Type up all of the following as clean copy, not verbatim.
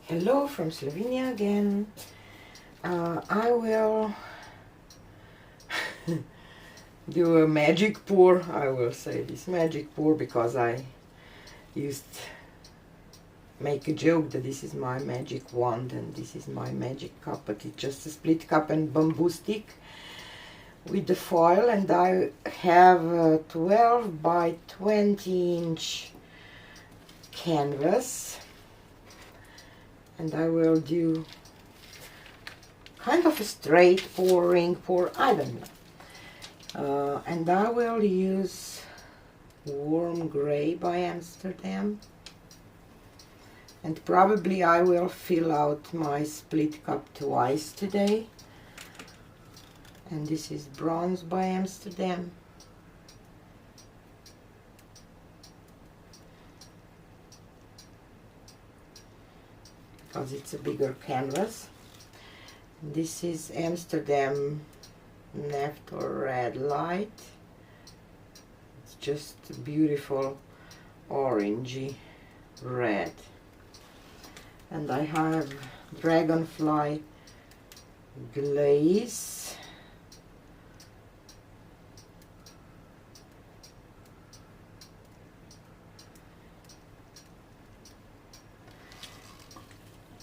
Hello from Slovenia again. I will do a magic pour. I will say this magic pour because I used make a joke that this is my magic wand and this is my magic cup, but it's just a split cup and bamboo stick with the foil, and I have a 12 by 20 inch canvas, and I will do kind of a straight pouring pour, I don't know. And I will use Warm Grey by Amsterdam, and probably I will fill out my split cup twice today. And this is Bronze by Amsterdam. Because it's a bigger canvas. This is Amsterdam Napthol Red Light. It's just a beautiful orangey red. And I have Dragonfly glaze.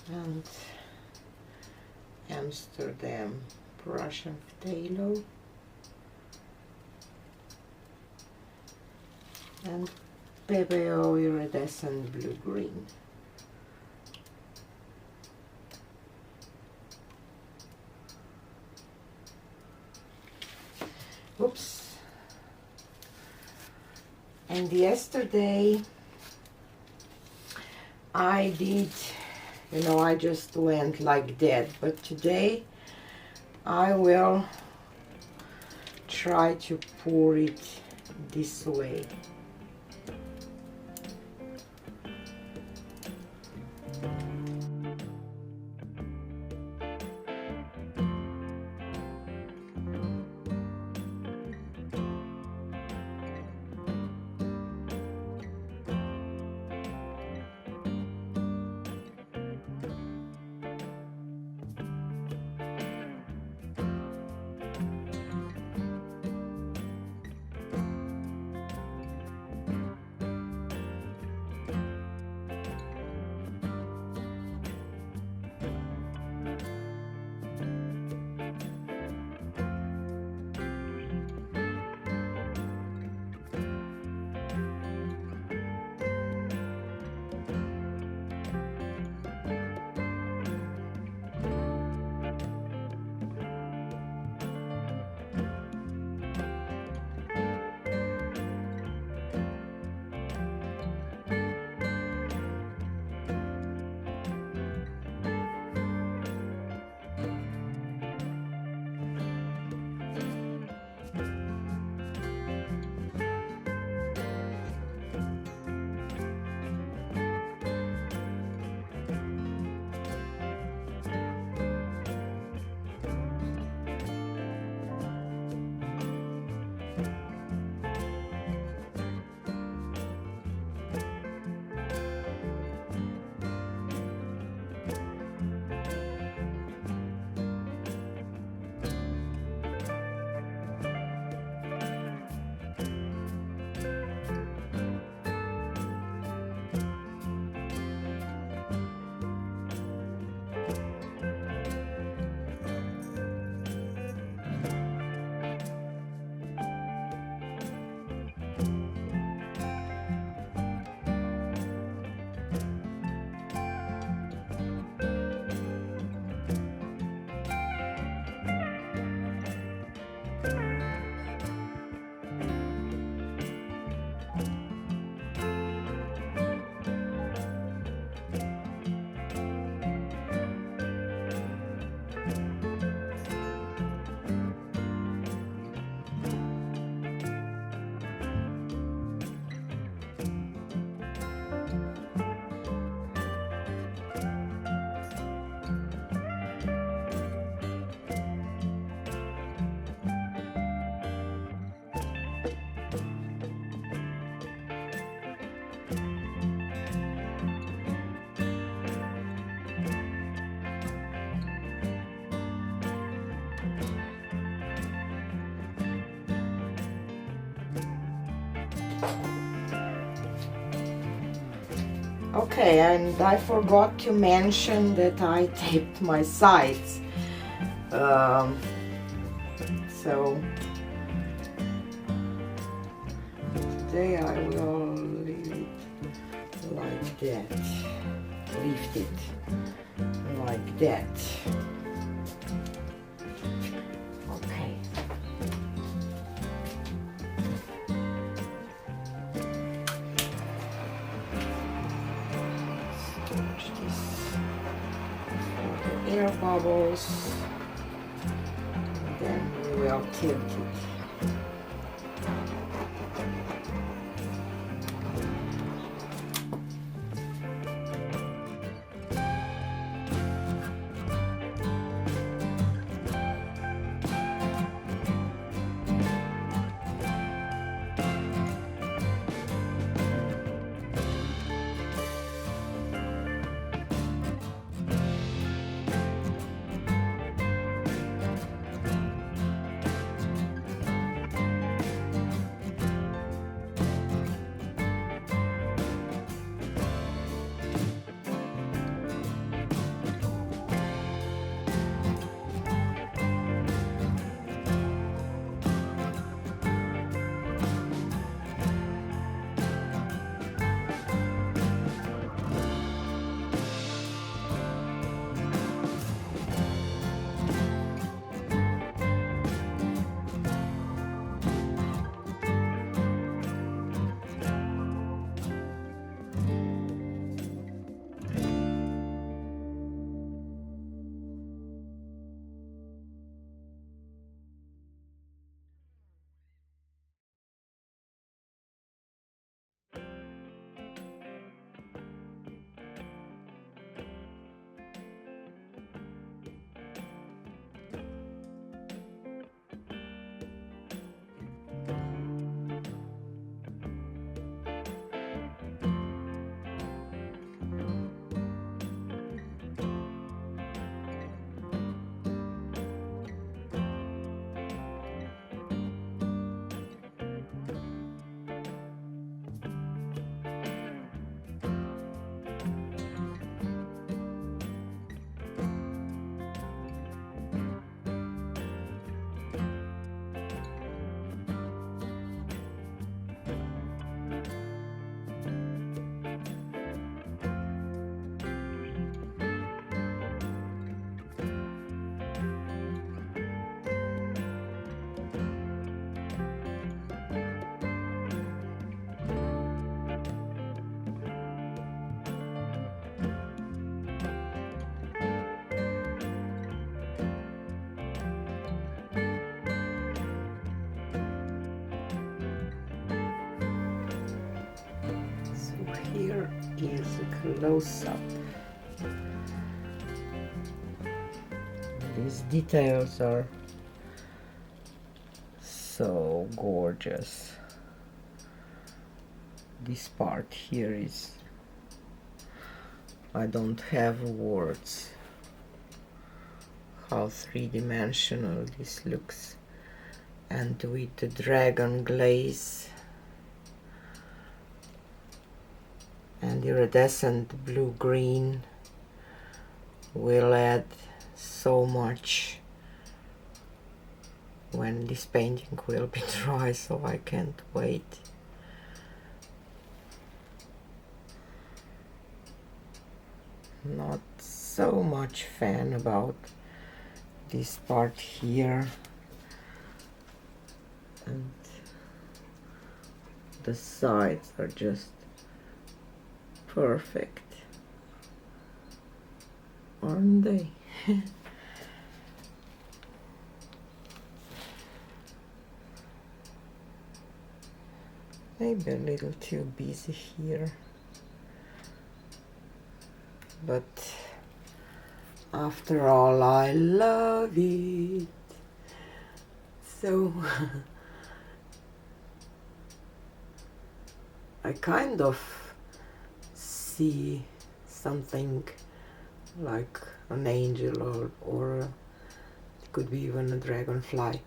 And Amsterdam Prussian Phthalo and Pebeo iridescent blue-green. Oops. And yesterday I did, I just went like that, but today I will try to pour it this way. Okay, and I forgot to mention that I taped my sides. So today I will leave it like that. Lift it like that. Okay. Storage this for the air bubbles. And then we will tilt it. Here is a close-up. These details are so gorgeous. This part here is, I don't have words how three-dimensional this looks, and with the dragon glaze and iridescent blue-green will add so much when this painting will be dry, so I can't wait. Not so much fan about this part here, and the sides are just perfect, aren't they? Maybe a little too busy here, but after all, I love it. So I kind of see something like an angel, or it could be even a dragonfly.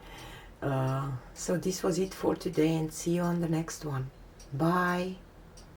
So this was it for today, and see you on the next one. Bye.